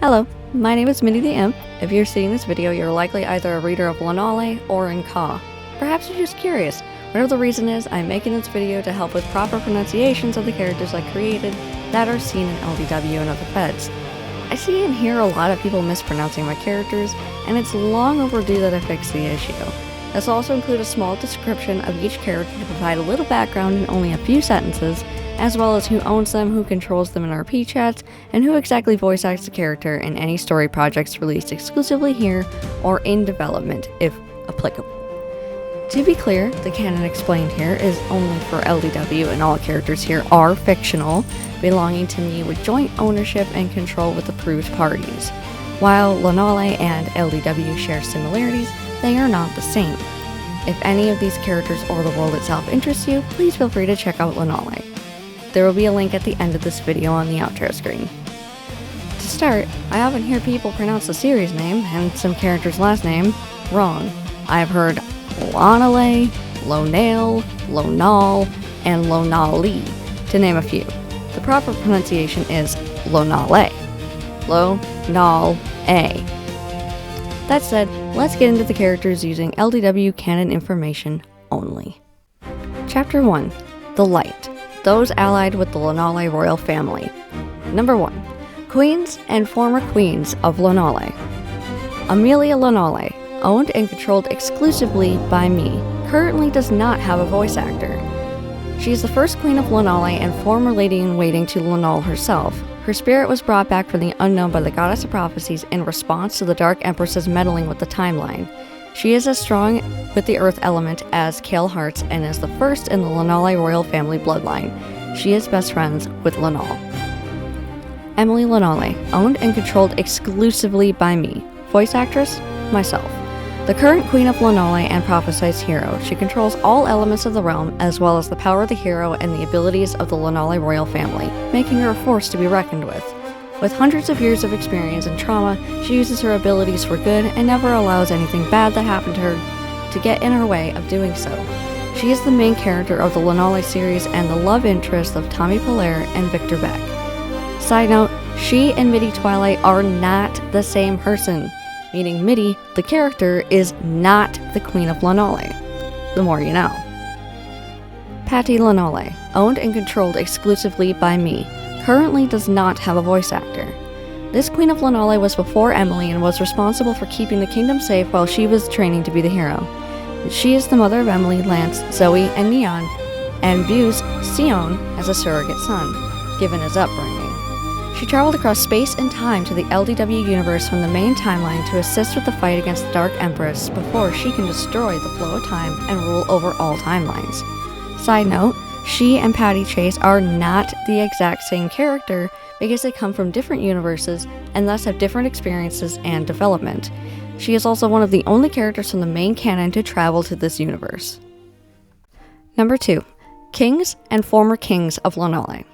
Hello, my name is Minnie the Imp. If you're seeing this video, you're likely either a reader of Lonalé or in Ka. Perhaps you're just curious. Whatever the reason is, I'm making this video to help with proper pronunciations of the characters I created that are seen in LDW and other feds. I see and hear a lot of people mispronouncing my characters, and it's long overdue that I fix the issue. This will also include a small description of each character to provide a little background in only a few sentences, as well as who owns them, who controls them in RP chats, and who exactly voice acts the character in any story projects released exclusively here or in development, if applicable. To be clear, the canon explained here is only for LDW, and all characters here are fictional, belonging to me with joint ownership and control with approved parties. While Lonalé and LDW share similarities, they are not the same. If any of these characters or the world itself interests you, please feel free to check out Lonalé. There will be a link at the end of this video on the outro screen. To start, I often hear people pronounce the series name and some character's last name wrong. I have heard Lonalé, Lonale, Lonal, and Lonalé, to name a few. The proper pronunciation is Lonalé. Lonal-A. That said, let's get into the characters using LDW canon information only. Chapter 1. The Light. Those allied with the Lonalé royal family. Number 1. Queens and former queens of Lonalé. Amelia Lonalé, owned and controlled exclusively by me, currently does not have a voice actor. She is the first queen of Lonalé and former lady-in-waiting to Lonal herself. Her spirit was brought back from the unknown by the goddess of prophecies in response to the Dark Empress's meddling with the timeline. She is as strong with the earth element as Kale Hearts and is the first in the Lonalé royal family bloodline. She is best friends with Lonal. Emily Lonalé, owned and controlled exclusively by me. Voice actress, myself. The current queen of Lonalé and prophesized hero, she controls all elements of the realm as well as the power of the hero and the abilities of the Lonalé royal family, making her a force to be reckoned with. With hundreds of years of experience and trauma, she uses her abilities for good and never allows anything bad that happened to her to get in her way of doing so. She is the main character of the Lonalé series and the love interest of Tommy Polaire and Victor Beck. Side note, she and Mitty Twilight are not the same person, meaning Mitty, the character, is not the queen of Lonalé. The more you know. Patty Lonalé, owned and controlled exclusively by me, currently does not have a voice actor. This queen of Lonalé was before Emily and was responsible for keeping the kingdom safe while she was training to be the hero. She is the mother of Emily, Lance, Zoe, and Neon, and views Sion as a surrogate son, given his upbringing. She traveled across space and time to the LDW universe from the main timeline to assist with the fight against the Dark Empress before she can destroy the flow of time and rule over all timelines. Side note, she and Patty Chase are not the exact same character because they come from different universes and thus have different experiences and development. She is also one of the only characters from the main canon to travel to this universe. Number 2. Kings and former kings of Lonalé.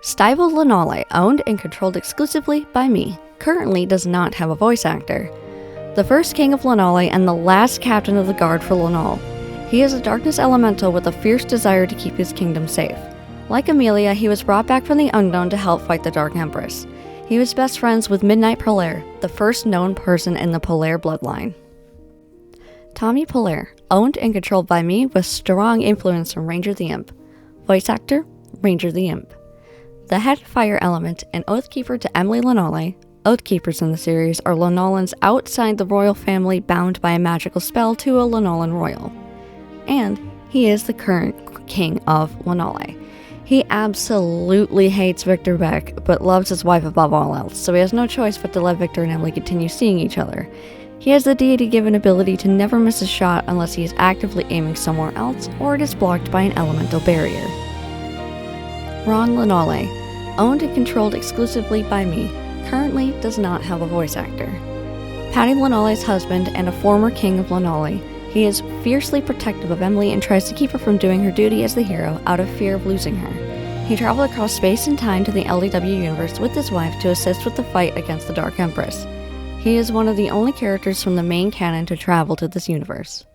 Stivel Lonalé, owned and controlled exclusively by me, currently does not have a voice actor. The first king of Lonalé and the last captain of the guard for Lonal. He is a darkness elemental with a fierce desire to keep his kingdom safe. Like Amelia, he was brought back from the unknown to help fight the Dark Empress. He was best friends with Midnight Polaire, the first known person in the Polaire bloodline. Tommy Polaire, owned and controlled by me with strong influence from Ranger the Imp. Voice actor, Ranger the Imp. The head fire element and Oathkeeper to Emily Lonalé. Oathkeepers in the series are Lonalans outside the royal family bound by a magical spell to a Lonalan royal. And he is the current king of Lonalé. He absolutely hates Victor Beck, but loves his wife above all else, so he has no choice but to let Victor and Emily continue seeing each other. He has the deity-given ability to never miss a shot unless he is actively aiming somewhere else or it is blocked by an elemental barrier. Ron Lonalé, owned and controlled exclusively by me, currently does not have a voice actor. Patty Lonalé's husband and a former king of Lonalé, he is fiercely protective of Emily and tries to keep her from doing her duty as the hero out of fear of losing her. He traveled across space and time to the LDW universe with his wife to assist with the fight against the Dark Empress. He is one of the only characters from the main canon to travel to this universe.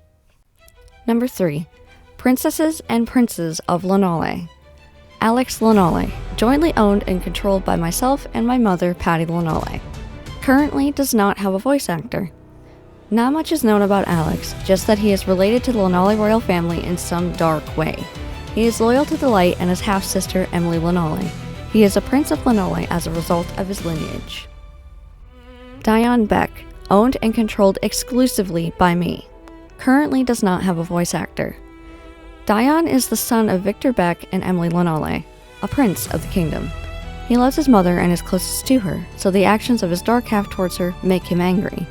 Number 3. Princesses and Princes of Lonalé. Alex Lonalé, jointly owned and controlled by myself and my mother, Patty Lonalé. Currently does not have a voice actor. Not much is known about Alex, just that he is related to the Lonalé royal family in some dark way. He is loyal to the Light and his half-sister Emily Lonalé. He is a prince of Lonalé as a result of his lineage. Dion Beck, owned and controlled exclusively by me. Currently does not have a voice actor. Dion is the son of Victor Beck and Emily Lonalé, a prince of the kingdom. He loves his mother and is closest to her, so the actions of his dark half towards her make him angry.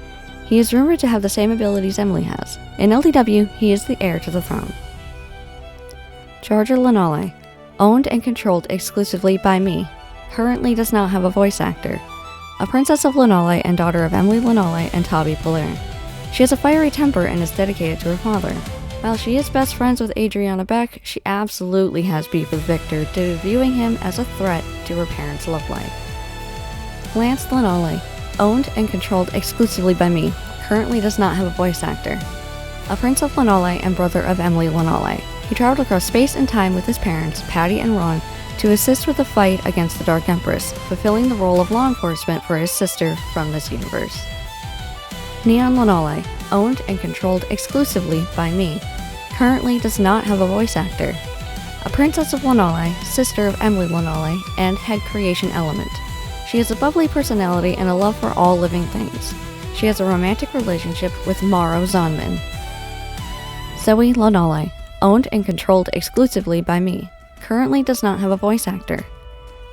He is rumored to have the same abilities Emily has. In LDW, he is the heir to the throne. Georgia Lonalé, owned and controlled exclusively by me. Currently does not have a voice actor. A princess of Lonalé and daughter of Emily Lonalé and Tabi Polaire. She has a fiery temper and is dedicated to her father. While she is best friends with Adriana Beck, she absolutely has beef with Victor due to viewing him as a threat to her parents' love life. Lance Lonalé, owned and controlled exclusively by me, currently does not have a voice actor. A prince of Lonalé and brother of Emily Lonalé, he traveled across space and time with his parents, Patty and Ron, to assist with the fight against the Dark Empress, fulfilling the role of law enforcement for his sister from this universe. Neon Lonalé, owned and controlled exclusively by me, currently does not have a voice actor. A princess of Lonalé, sister of Emily Lonalé, and head creation element. She has a bubbly personality and a love for all living things. She has a romantic relationship with Maro Zonman. Zoe Lonalé, owned and controlled exclusively by me, currently does not have a voice actor.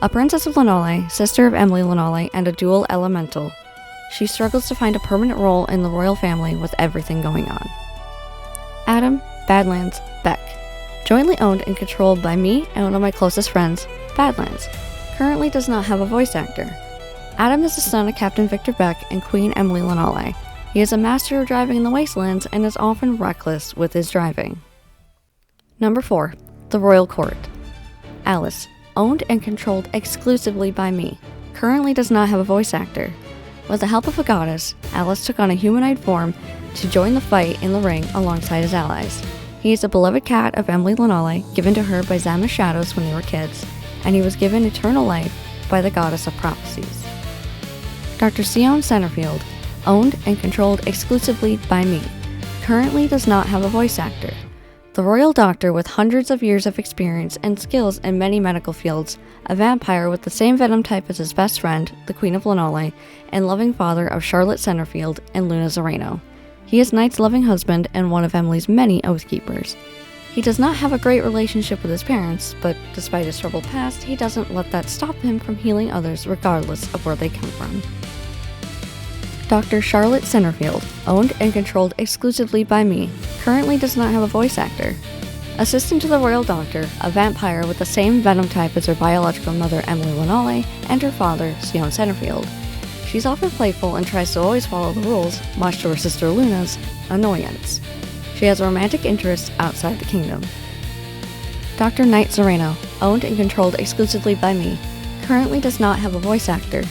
A princess of Lonalé, sister of Emily Lonalé, and a dual elemental. She struggles to find a permanent role in the royal family with everything going on. Adam Badlands Beck, jointly owned and controlled by me and one of my closest friends, Badlands, currently does not have a voice actor. Adam is the son of Captain Victor Beck and Queen Emily Lonalé. He is a master of driving in the wastelands and is often reckless with his driving. Number 4. The Royal Court. Alice, owned and controlled exclusively by me, currently does not have a voice actor. With the help of a goddess, Alice took on a humanoid form to join the fight in the ring alongside his allies. He is a beloved cat of Emily Lonalé, given to her by Zama's shadows when they were kids, and he was given eternal life by the goddess of prophecies. Dr. Sion Centerfield, owned and controlled exclusively by me, currently does not have a voice actor. The royal doctor with hundreds of years of experience and skills in many medical fields, a vampire with the same venom type as his best friend, the Queen of Lonalé, and loving father of Charlotte Centerfield and Luna Zoreno. He is Knight's loving husband and one of Emily's many oath keepers. He does not have a great relationship with his parents, but despite his troubled past, he doesn't let that stop him from healing others regardless of where they come from. Dr. Charlotte Centerfield, owned and controlled exclusively by me, currently does not have a voice actor. Assistant to the royal doctor, a vampire with the same venom type as her biological mother Emily Lonalé and her father, Sion Centerfield. She's often playful and tries to always follow the rules, much to her sister Luna's annoyance. She has a romantic interest outside the kingdom. Dr. Knight Zoreno, owned and controlled exclusively by me, currently does not have a voice actor.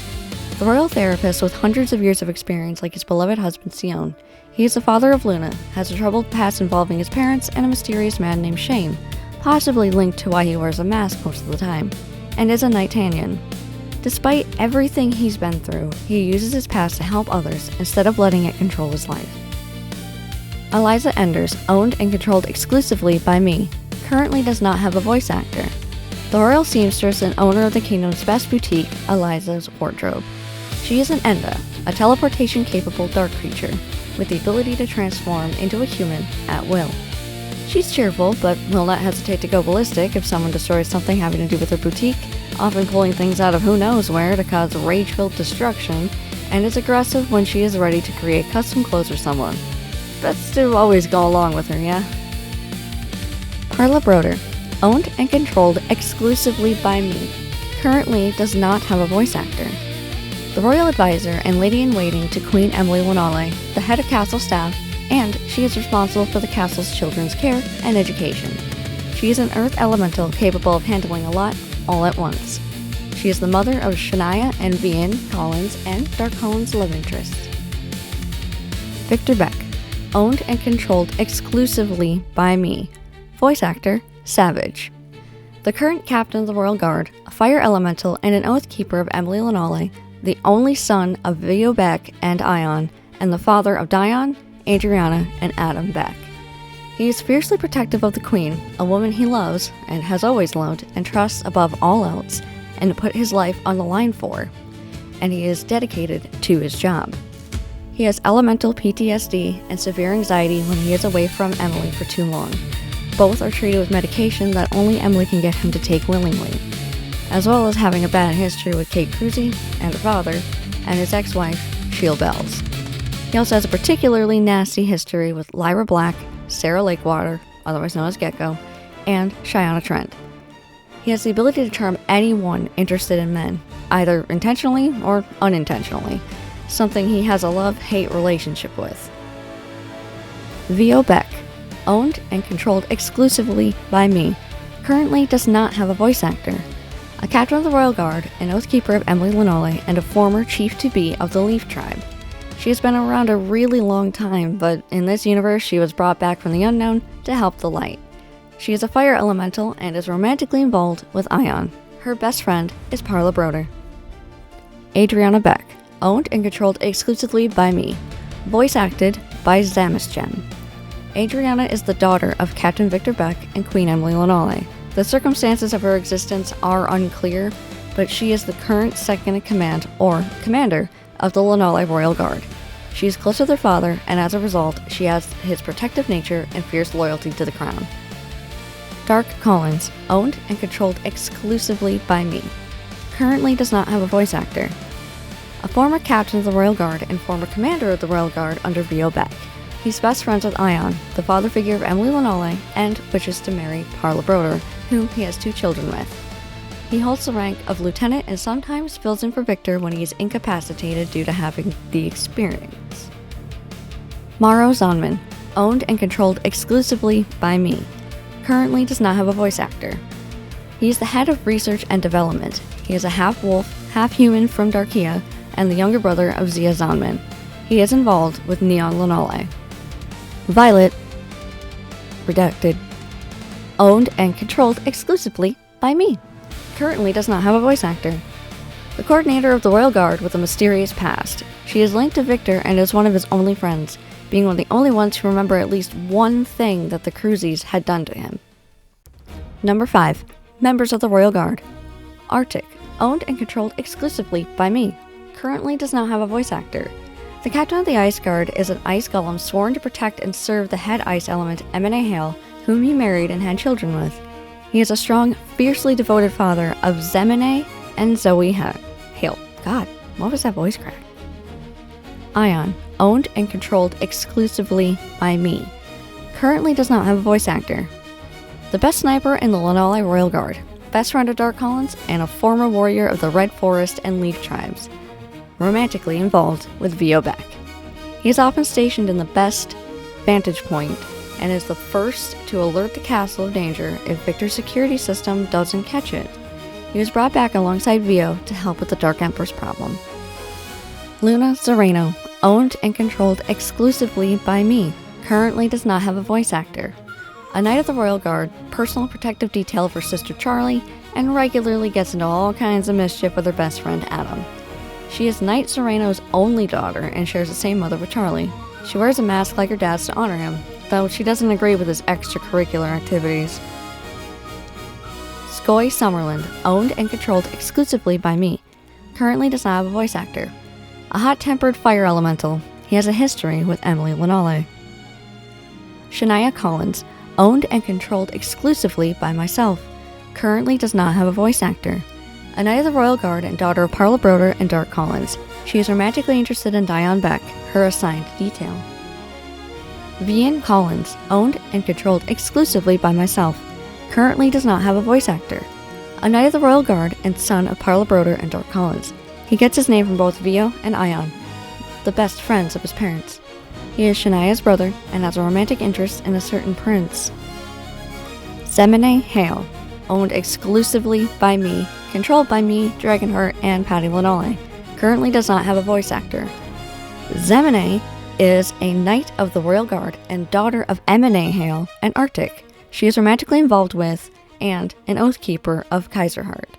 The royal therapist with hundreds of years of experience like his beloved husband Sion. He is the father of Luna, has a troubled past involving his parents and a mysterious man named Shane, possibly linked to why he wears a mask most of the time, and is a Nightanian. Despite everything he's been through, he uses his past to help others instead of letting it control his life. Eliza Enders, owned and controlled exclusively by me, currently does not have a voice actor. The royal seamstress and owner of the kingdom's best boutique, Eliza's Wardrobe. She is an Enda, a teleportation-capable dark creature, with the ability to transform into a human at will. She's cheerful, but will not hesitate to go ballistic if someone destroys something having to do with her boutique, often pulling things out of who knows where to cause rage-filled destruction, and is aggressive when she is ready to create custom clothes for someone. Best to always go along with her, yeah? Carla Broder, owned and controlled exclusively by me, currently does not have a voice actor. The royal advisor and lady-in-waiting to Queen Emily Lonalé, the head of castle staff, and she is responsible for the castle's children's care and education. She is an earth elemental capable of handling a lot all at once. She is the mother of Shania and Vian Collins and Dark Collins' love interest. Victor Beck, owned and controlled exclusively by me. Voice actor, Savage. The current captain of the Royal Guard, a fire elemental and an oath keeper of Emily Lonalé, the only son of Vio Beck and Ion, and the father of Dion, Adriana, and Adam Beck. He is fiercely protective of the Queen, a woman he loves, and has always loved, and trusts above all else, and to put his life on the line for, and he is dedicated to his job. He has elemental PTSD and severe anxiety when he is away from Emily for too long. Both are treated with medication that only Emily can get him to take willingly, as well as having a bad history with Kate Cruzy and her father, and his ex-wife, Sheila Bells. He also has a particularly nasty history with Lyra Black, Sarah Lakewater, otherwise known as Gecko, and Cheyenne Trent. He has the ability to charm anyone interested in men, either intentionally or unintentionally, something he has a love-hate relationship with. Vio Beck, owned and controlled exclusively by me, currently does not have a voice actor. A captain of the Royal Guard, an oathkeeper of Emily Lonalé, and a former chief-to-be of the Leaf Tribe. She has been around a really long time, but in this universe she was brought back from the unknown to help the light. She is a fire elemental and is romantically involved with Ion. Her best friend is Parla Broder. Adriana Beck, owned and controlled exclusively by me, voice acted by Zammisgen. Adriana is the daughter of Captain Victor Beck and Queen Emily Lonalé. The circumstances of her existence are unclear, but she is the current second-in-command, or commander, of the Lonalé Royal Guard. She is close to their father, and as a result, she has his protective nature and fierce loyalty to the crown. Dark Collins, owned and controlled exclusively by me, currently does not have a voice actor. A former captain of the Royal Guard and former commander of the Royal Guard under Vio Beck. He's best friends with Ion, the father figure of Emily Lonalé, and wishes to marry Parla Broder, whom he has 2 children with. He holds the rank of lieutenant and sometimes fills in for Victor when he is incapacitated due to having the experience. Maro Zonman, owned and controlled exclusively by me, currently does not have a voice actor. He is the head of research and development. He is a half-wolf, half-human from Darkia, and the younger brother of Zia Zonman. He is involved with Neon Lonalé. Violet, redacted, owned and controlled exclusively by me, currently does not have a voice actor. The coordinator of the Royal Guard with a mysterious past. She is linked to Victor and is one of his only friends, being one of the only ones to remember at least one thing that the Cruzies had done to him. Number 5. Members of the Royal Guard. Arctic, owned and controlled exclusively by me, currently does not have a voice actor. The captain of the Ice Guard is an ice golem sworn to protect and serve the head ice element Emine Hale, whom he married and had children with. He is a strong, fiercely devoted father of Zemine and Zoe Hale. God, what was that voice crack? Ion, owned and controlled exclusively by me, currently does not have a voice actor. The best sniper in the Lonalé Royal Guard, best friend of Dark Collins, and a former warrior of the Red Forest and Leaf Tribes, romantically involved with Vio Beck. He is often stationed in the best vantage point and is the first to alert the castle of danger if Victor's security system doesn't catch it. He was brought back alongside Vio to help with the Dark Empress problem. Luna Zoreno, owned and controlled exclusively by me, currently does not have a voice actor. A Knight of the Royal Guard, personal protective detail of her sister Charlie, and regularly gets into all kinds of mischief with her best friend Adam. She is Knight Zoreno's only daughter and shares the same mother with Charlie. She wears a mask like her dad's to honor him, though she doesn't agree with his extracurricular activities. Skoy Summerland, owned and controlled exclusively by me, currently does not have a voice actor. A hot-tempered fire elemental, he has a history with Emily Lonalé. Shania Collins, owned and controlled exclusively by myself, currently does not have a voice actor. A Knight of the Royal Guard and daughter of Parla Broder and Dark Collins, she is romantically interested in Dion Beck, her assigned detail. Vian Collins, owned and controlled exclusively by myself, currently does not have a voice actor. A Knight of the Royal Guard and son of Parla Broder and Dark Collins. He gets his name from both Vio and Ion, the best friends of his parents. He is Shania's brother and has a romantic interest in a certain prince. Zemine Hale, owned exclusively by me, controlled by me, Dragonheart, and Patty Lonalé, currently does not have a voice actor. Zemine is a Knight of the Royal Guard and daughter of Emine Hale and Arctic. She is romantically involved with and an Oathkeeper of Kaiserheart.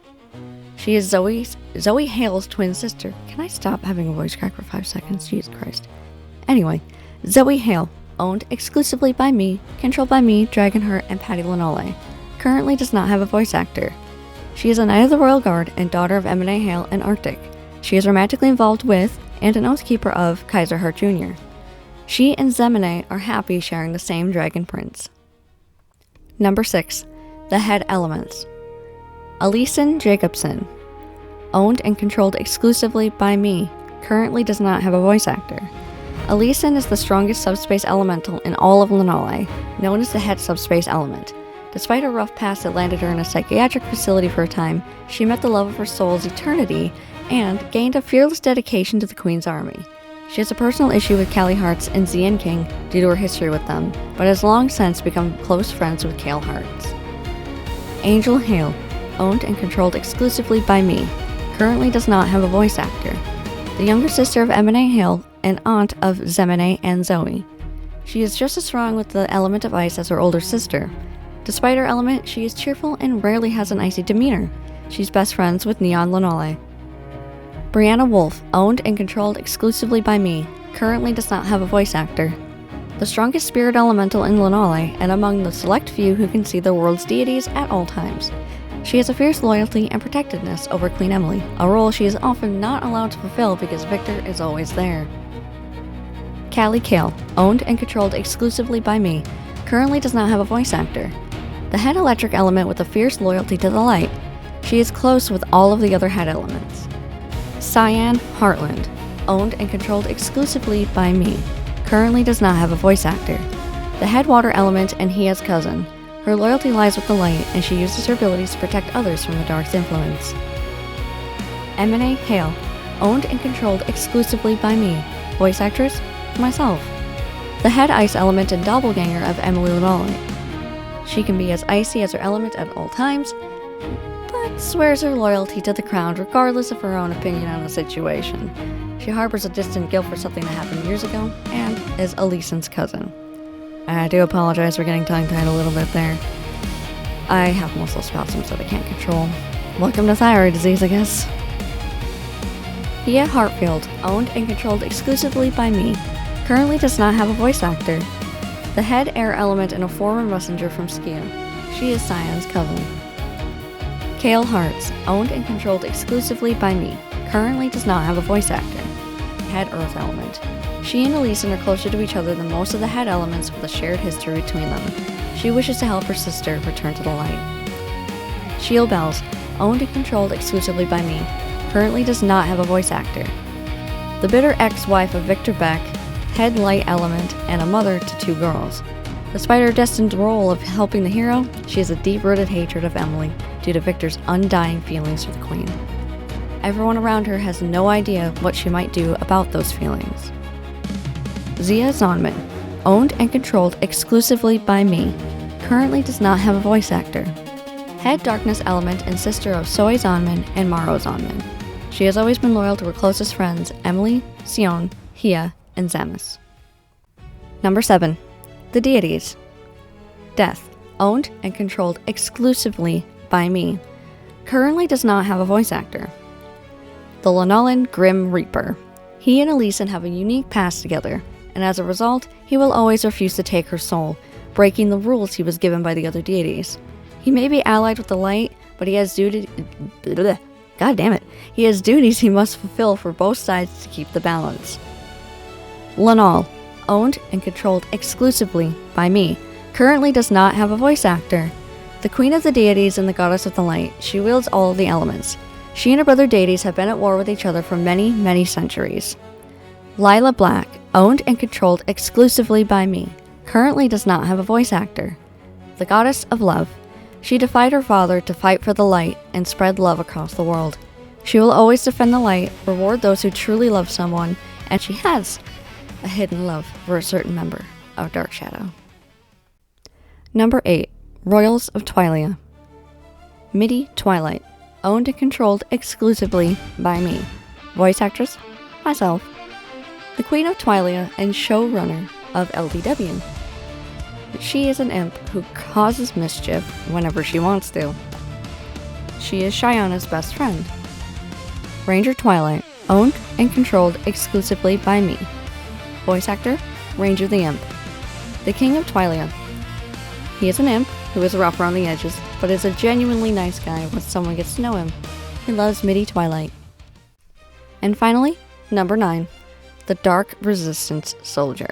She is Zoe Hale's twin sister. Can I stop having a voice crack for 5 seconds? Jesus Christ. Anyway, Zoe Hale, owned exclusively by me, controlled by me, Dragonheart, and Patty Lonalé. Currently does not have a voice actor. She is a Knight of the Royal Guard and daughter of M&A Hale and Arctic. She is romantically involved with, and an Oathkeeper of, Kaiser Hart Jr. She and Zemine are happy sharing the same Dragon Prince. Number 6. The Head Elements. Alison Jacobson, owned and controlled exclusively by me, currently does not have a voice actor. Alison is the strongest subspace elemental in all of Lonalé, known as the Head Subspace Element. Despite a rough past that landed her in a psychiatric facility for a time, she met the love of her soul's eternity and gained a fearless dedication to the Queen's army. She has a personal issue with Callie Hartz and Zian King due to her history with them, but has long since become close friends with Kale Hartz. Angel Hale, owned and controlled exclusively by me, currently does not have a voice actor. The younger sister of M&A Hale and aunt of Zemine and Zoe. She is just as strong with the element of ice as her older sister. Despite her element, she is cheerful and rarely has an icy demeanor. She's best friends with Neon Lonalé. Brianna Wolf, owned and controlled exclusively by me, currently does not have a voice actor. The strongest spirit elemental in Lonalé and among the select few who can see the world's deities at all times. She has a fierce loyalty and protectiveness over Queen Emily, a role she is often not allowed to fulfill because Victor is always there. Callie Kale, owned and controlled exclusively by me, currently does not have a voice actor. The head electric element with a fierce loyalty to the light. She is close with all of the other head elements. Cyan Heartland, owned and controlled exclusively by me, currently does not have a voice actor. The head water element and Hia's cousin. Her loyalty lies with the light, and she uses her abilities to protect others from the dark's influence. M&A Hale, owned and controlled exclusively by me. Voice actress? Myself. The head ice element and doppelganger of Emily Lonalé. She can be as icy as her element at all times, but swears her loyalty to the crown regardless of her own opinion on the situation. She harbors a distant guilt for something that happened years ago, and is Alison's cousin. I do apologize for getting tongue-tied a little bit there. I have muscle spasms that I can't control. Welcome to thyroid disease, I guess. Hia Hartfield, owned and controlled exclusively by me, currently does not have a voice actor. The head air element and a former messenger from Skia. She is Cyan's cousin. Kale Hartz, owned and controlled exclusively by me, currently does not have a voice actor. Head earth element. She and Alison are closer to each other than most of the head elements with a shared history between them. She wishes to help her sister return to the light. Shield Bells, owned and controlled exclusively by me, currently does not have a voice actor. The bitter ex-wife of Victor Beck, head light element, and a mother to 2 girls. Despite her destined role of helping the hero, she has a deep-rooted hatred of Emily due to Victor's undying feelings for the Queen. Everyone around her has no idea what she might do about those feelings. Zia Zonman, owned and controlled exclusively by me, currently does not have a voice actor. Head darkness element and sister of Soy Zonman and Maro Zonman. She has always been loyal to her closest friends, Emily, Sion, Hia, and Zamis. Number 7. The Deities. Death, owned and controlled exclusively by me, currently does not have a voice actor. The Lonalan Grim Reaper. He and Alison have a unique past together, and as a result, he will always refuse to take her soul, breaking the rules he was given by the other deities. He may be allied with the light, but he has He has duties he must fulfill for both sides to keep the balance. Lonal, owned and controlled exclusively by me, currently does not have a voice actor. The queen of the deities and the goddess of the light, she wields all of the elements. She and her brother deities have been at war with each other for many, many centuries. Lila Black, owned and controlled exclusively by me, currently does not have a voice actor. The goddess of love. She defied her father to fight for the light and spread love across the world. She will always defend the light, reward those who truly love someone, and she has a hidden love for a certain member of Dark Shadow. Number 8. Royals of Twilia. Midi Twilight, owned and controlled exclusively by me. Voice actress? Myself. The Queen of Twilia and showrunner of LDW. She is an imp who causes mischief whenever she wants to. She is Shyana's best friend. Ranger Twilight, owned and controlled exclusively by me. Voice actor, Ranger the Imp. The King of Twilia. He is an imp who is rough around the edges, but is a genuinely nice guy once someone gets to know him. He loves MIDI Twilight. And finally, number 9, the Dark Resistance Soldier.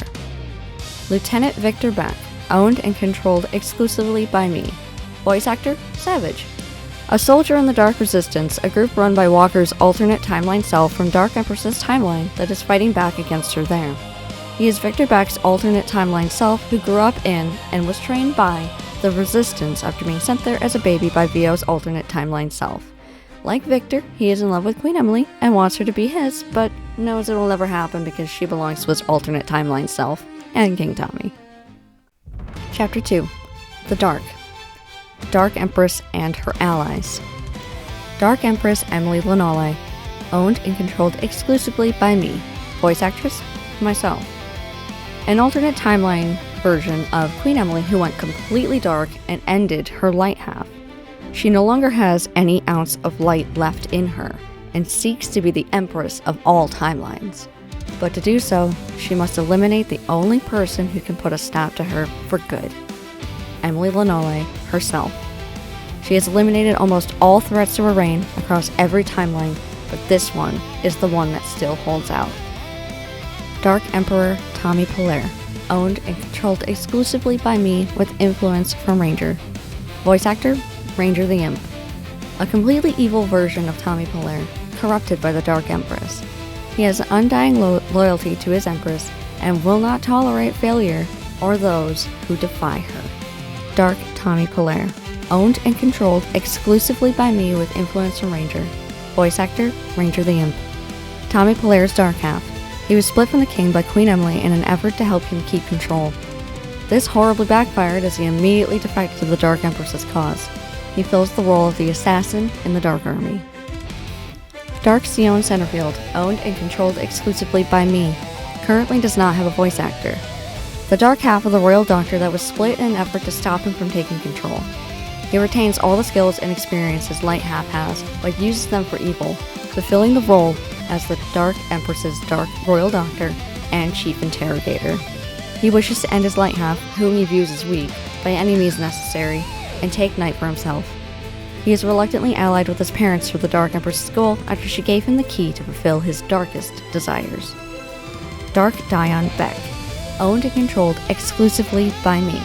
Lieutenant Victor Beck, owned and controlled exclusively by me. Voice actor, Savage. A soldier in the Dark Resistance, a group run by Walker's alternate timeline self from Dark Empress's timeline that is fighting back against her there. He is Victor Beck's alternate timeline self who grew up in and was trained by the Resistance after being sent there as a baby by Vio's alternate timeline self. Like Victor, he is in love with Queen Emily and wants her to be his, but knows it will never happen because she belongs to his alternate timeline self and King Tommy. Chapter 2. The Dark. Dark Empress and her allies. Dark Empress Emily Lonalé, owned and controlled exclusively by me. Voice actress, myself. An alternate timeline version of Queen Emily who went completely dark and ended her light half. She no longer has any ounce of light left in her and seeks to be the empress of all timelines. But to do so, she must eliminate the only person who can put a stop to her for good. Emily Lonalé herself. She has eliminated almost all threats to her reign across every timeline, but this one is the one that still holds out. Dark Emperor Tommy Polaire, owned and controlled exclusively by me with influence from Ranger. Voice actor, Ranger the Imp. A completely evil version of Tommy Polaire, corrupted by the Dark Empress. He has undying loyalty to his Empress and will not tolerate failure or those who defy her. Dark Tommy Polaire, owned and controlled exclusively by me with influence from Ranger. Voice actor, Ranger the Imp. Tommy Polaire's dark half. He was split from the king by Queen Emily in an effort to help him keep control. This horribly backfired as he immediately defected to the Dark Empress's cause. He fills the role of the assassin in the Dark Army. Dark Sion Centerfield, owned and controlled exclusively by me, currently does not have a voice actor. The dark half of the Royal Doctor that was split in an effort to stop him from taking control. He retains all the skills and experience his light half has, but uses them for evil, fulfilling the role as the Dark Empress's Dark Royal Doctor and Chief Interrogator. He wishes to end his light half, whom he views as weak, by any means necessary, and take night for himself. He is reluctantly allied with his parents for the Dark Empress's goal after she gave him the key to fulfill his darkest desires. Dark Dion Beck, owned and controlled exclusively by me,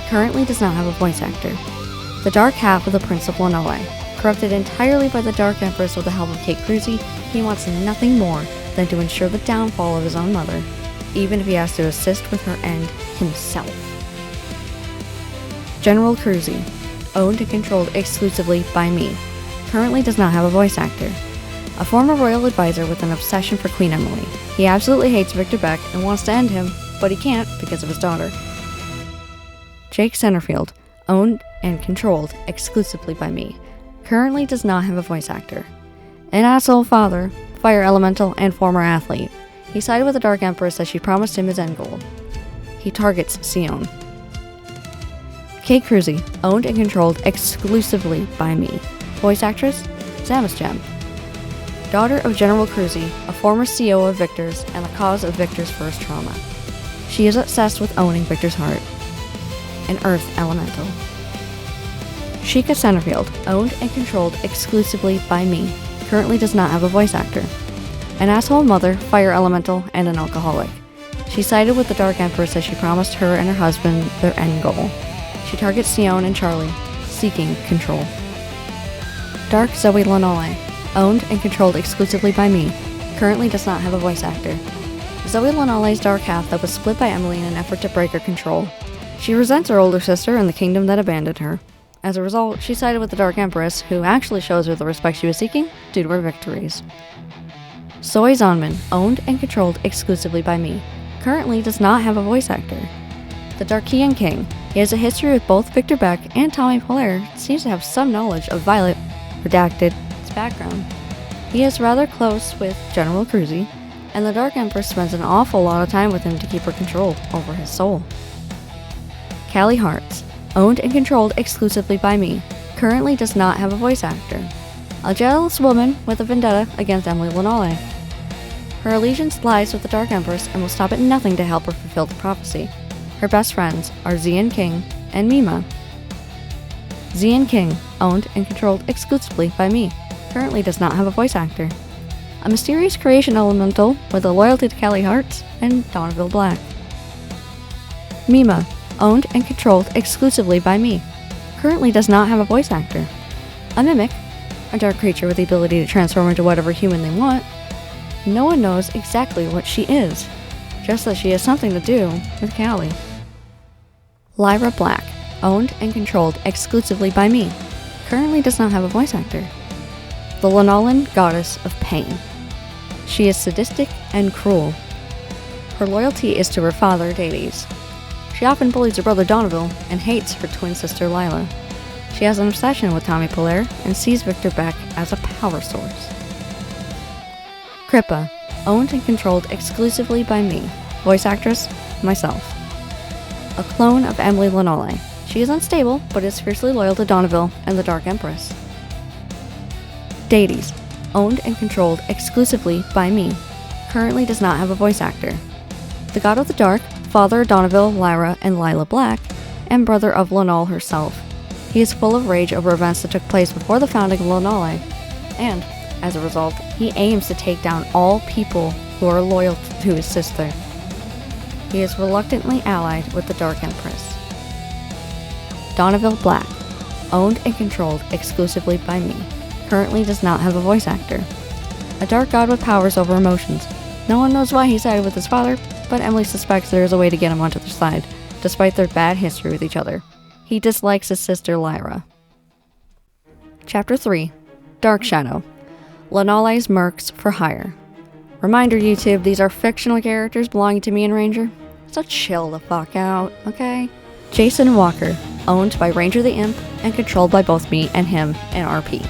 currently does not have a voice actor. The dark half of the Prince of Lonalé, corrupted entirely by the Dark Empress with the help of Kate Cruzy, he wants nothing more than to ensure the downfall of his own mother, even if he has to assist with her end himself. General Cruzy, owned and controlled exclusively by me, currently does not have a voice actor. A former royal advisor with an obsession for Queen Emily, he absolutely hates Victor Beck and wants to end him, but he can't because of his daughter. Jake Centerfield, owned and controlled exclusively by me, currently does not have a voice actor. An asshole father, fire elemental, and former athlete, he sided with the Dark Empress as she promised him his end goal. He targets Sion. Kate Cruzy, owned and controlled exclusively by me. Voice actress, Samus Gem. Daughter of General Cruzy, a former CO of Victor's and the cause of Victor's first trauma. She is obsessed with owning Victor's heart. An Earth Elemental. Sheikah Centerfield, owned and controlled exclusively by me, currently does not have a voice actor. An asshole mother, fire elemental, and an alcoholic. She sided with the Dark Empress as she promised her and her husband their end goal. She targets Sion and Charlie, seeking control. Dark Zoe Lonalé, owned and controlled exclusively by me, currently does not have a voice actor. Zoe Lonalé's dark half that was split by Emily in an effort to break her control. She resents her older sister and the kingdom that abandoned her. As a result, she sided with the Dark Empress, who actually shows her the respect she was seeking due to her victories. Soy Zonman, owned and controlled exclusively by me, currently does not have a voice actor. The Darkian King, he has a history with both Victor Beck and Tommy Polaire, seems to have some knowledge of Violet, redacted, its background. He is rather close with General Cruzy, and the Dark Empress spends an awful lot of time with him to keep her control over his soul. Callie Hartz, owned and controlled exclusively by me, currently does not have a voice actor. a jealous woman with a vendetta against Emily Lonalé. Her allegiance lies with the Dark Empress and will stop at nothing to help her fulfill the prophecy. Her best friends are Zian King and Mima. Zian King, owned and controlled exclusively by me, currently does not have a voice actor. A mysterious creation elemental with a loyalty to Callie Hearts and Donneville Black. Mima, owned and controlled exclusively by me, currently does not have a voice actor. A mimic, a dark creature with the ability to transform into whatever human they want. No one knows exactly what she is, just that she has something to do with Callie. Lyra Black, owned and controlled exclusively by me, currently does not have a voice actor. The Lonalan goddess of pain. She is sadistic and cruel. Her loyalty is to her father, Dades. She often bullies her brother Donneville and hates her twin sister Lila. She has an obsession with Tommy Polaire and sees Victor Beck as a power source. Crippa, owned and controlled exclusively by me. Voice actress, myself. A clone of Emily Lonalé. She is unstable, but is fiercely loyal to Donneville and the Dark Empress. Dades, owned and controlled exclusively by me, currently does not have a voice actor. The God of the Dark, father of Donneville, Lyra, and Lila Black, and brother of Lonal herself. He is full of rage over events that took place before the founding of Lonalé, and, as a result, he aims to take down all people who are loyal to his sister. He is reluctantly allied with the Dark Empress. Donneville Black, owned and controlled exclusively by me, currently does not have a voice actor. A dark god with powers over emotions. No one knows why he sided with his father, but Emily suspects there is a way to get him onto their side, despite their bad history with each other. He dislikes his sister Lyra. Chapter 3. Dark Shadow. Lonalé's Mercs for Hire. Reminder, YouTube, these are fictional characters belonging to me and Ranger, so chill the fuck out, okay? Jason Walker, owned by Ranger the Imp and controlled by both me and him in RP.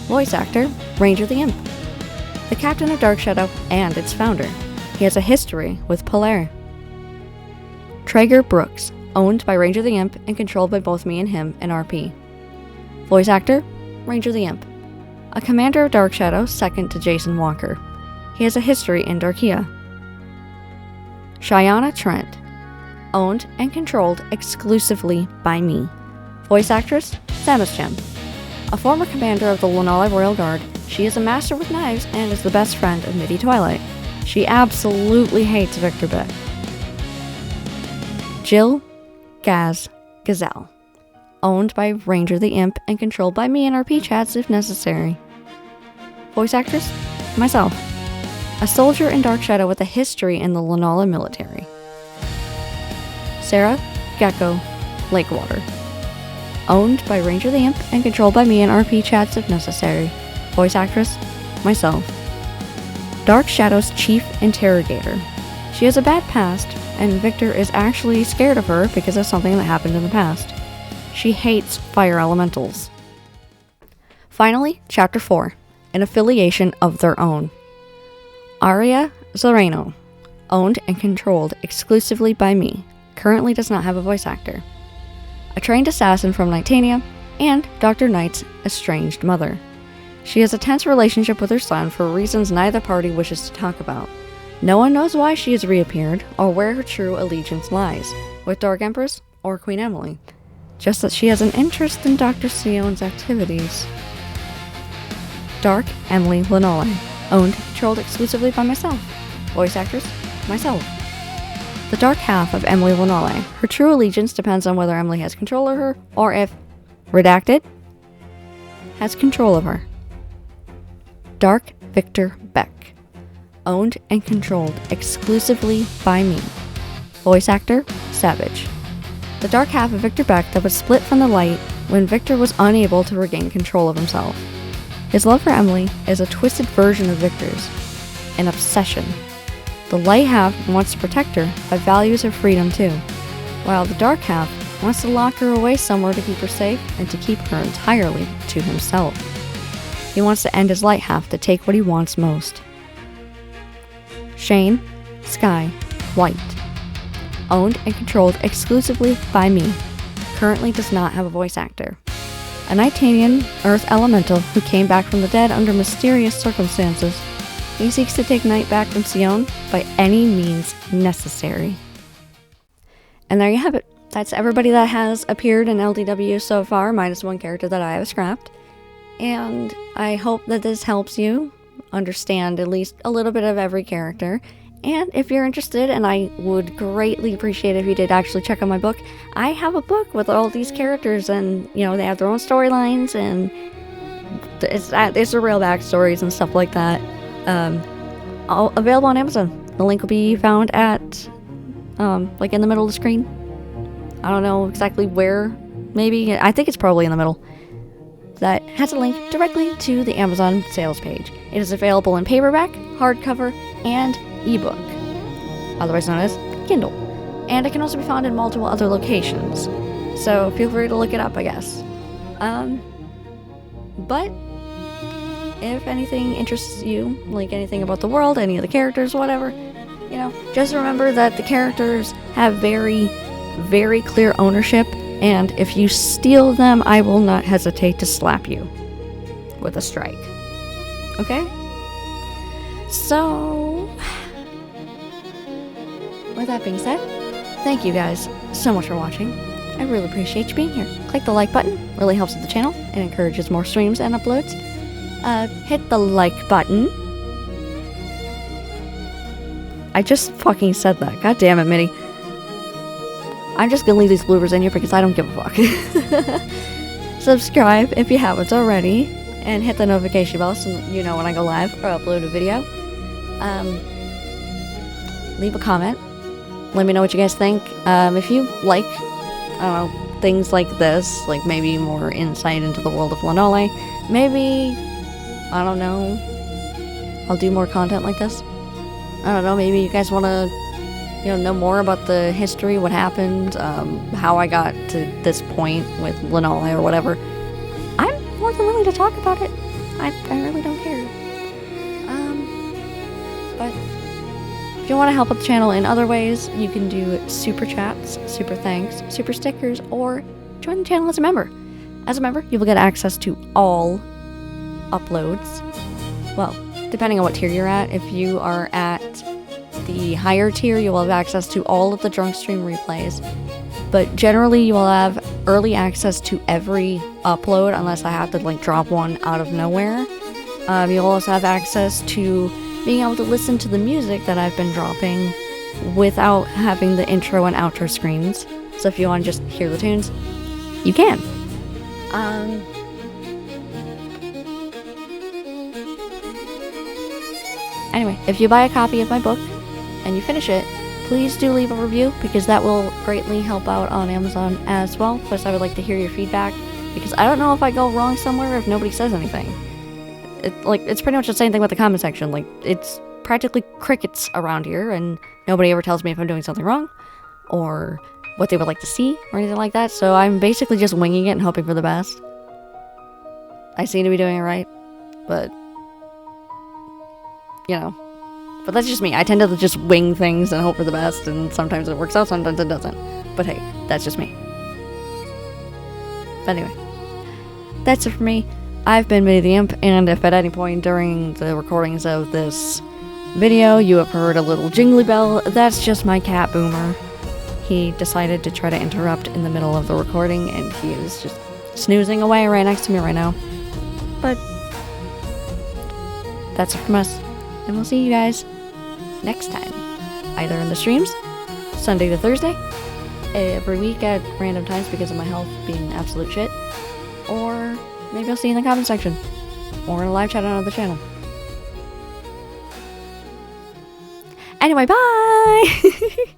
Voice actor, Ranger the Imp. The captain of Dark Shadow and its founder. He has a history with Polaire. Traeger Brooks, owned by Ranger the Imp and controlled by both me and him in RP. Voice actor, Ranger the Imp. A commander of Dark Shadow second to Jason Walker. He has a history in Darkia. Cheyenne Trent, owned and controlled exclusively by me. Voice actress, Samus Gem. A former commander of the Lonalé Royal Guard, she is a master with knives and is the best friend of Midi Twilight. She absolutely hates Victor Beck. Jill Gazelle, owned by Ranger the Imp and controlled by me in RP chats if necessary. Voice actress, myself. A soldier in Dark Shadow with a history in the Lonalé military. Sarah Gecko Lakewater, owned by Ranger the Imp and controlled by me in RP chats if necessary. Voice actress, myself. Dark Shadow's chief interrogator. She has a bad past, and Victor is actually scared of her because of something that happened in the past. She hates fire elementals. Finally, Chapter 4. An affiliation of their own. Aria Zoreno, owned and controlled exclusively by me, currently does not have a voice actor. A trained assassin from Nightania, and Dr. Knight's estranged mother. She has a tense relationship with her son for reasons neither party wishes to talk about. No one knows why she has reappeared, or where her true allegiance lies, with Dark Empress or Queen Emily. Just that she has an interest in Dr. Sion's activities. Dark Emily Lonalé, owned and controlled exclusively by myself. Voice actress, myself. The dark half of Emily Lonalé. Her true allegiance depends on whether Emily has control of her, or if, redacted, has control of her. Dark Victor Beck, owned and controlled exclusively by me. Voice actor, Savage. The dark half of Victor Beck that was split from the light when Victor was unable to regain control of himself. His love for Emily is a twisted version of Victor's, an obsession. The light half wants to protect her, but values her freedom too, while the dark half wants to lock her away somewhere to keep her safe and to keep her entirely to himself. He wants to end his light half to take what he wants most. Shane Sky White, owned and controlled exclusively by me, currently does not have a voice actor. a Nightanian Earth elemental who came back from the dead under mysterious circumstances. He seeks to take Night back from Sion by any means necessary. And there you have it. That's everybody that has appeared in LDW so far, minus one character that I have scrapped. And I hope that this helps you understand at least a little bit of every character. And if you're interested, and I would greatly appreciate if you did actually check out my book, I have a book with all these characters, and you know, they have their own storylines, and it's the real backstories and stuff like that. All available on Amazon. The link will be found at like in the middle of the screen. I don't know exactly where, maybe, I think it's probably in the middle. That has a link directly to the Amazon sales page. It is available in paperback, hardcover, and ebook, otherwise known as Kindle. And it can also be found in multiple other locations. So feel free to look it up, I guess. But if anything interests you, like anything about the world, any of the characters, whatever, you know, just remember that the characters have very, very clear ownership, and if you steal them, I will not hesitate to slap you with a strike. Okay? So, with that being said, thank you guys so much for watching. I really appreciate you being here. Click the like button, really helps with the channel and encourages more streams and uploads. Hit the like button. I just fucking said that. God damn it, Mitty. I'm just gonna leave these bloopers in here because I don't give a fuck. Subscribe if you haven't already, and hit the notification bell so you know when I go live or upload a video. Leave a comment. Let me know what you guys think. If you like, I don't know, things like this, like maybe more insight into the world of Lonalé, maybe, I don't know, I'll do more content like this. I don't know, maybe you guys want to, you know more about the history, what happened, how I got to this point with Lonalé or whatever. I'm more than willing to talk about it. I really don't care. But if you want to help out the channel in other ways, you can do super chats, super thanks, super stickers, or join the channel as a member. As a member, you will get access to all uploads. Well, depending on what tier you're at. If you are at the higher tier, you will have access to all of the Drunk Stream replays. But generally, you will have early access to every upload, unless I have to like drop one out of nowhere. You'll also have access to being able to listen to the music that I've been dropping without having the intro and outro screens. So if you want to just hear the tunes, you can. Anyway, if you buy a copy of my book and you finish it, please do leave a review, because that will greatly help out on Amazon as well. Plus, I would like to hear your feedback, because I don't know if I go wrong somewhere if nobody says anything. It's pretty much the same thing with the comment section. Like, it's practically crickets around here, and nobody ever tells me if I'm doing something wrong, or what they would like to see, or anything like that. So I'm basically just winging it and hoping for the best. I seem to be doing it right, but you know. But that's just me. I tend to just wing things and hope for the best, and sometimes it works out, sometimes it doesn't. But hey, that's just me. But anyway, that's it for me. I've been Mitty the Imp, and if at any point during the recordings of this video you have heard a little jingly bell, that's just my cat Boomer. He decided to try to interrupt in the middle of the recording, and he is just snoozing away right next to me right now. But that's it from us, and we'll see you guys next time, either in the streams, Sunday to Thursday, every week at random times because of my health being absolute shit, or maybe I'll see you in the comment section, or in a live chat on another channel. Anyway, bye!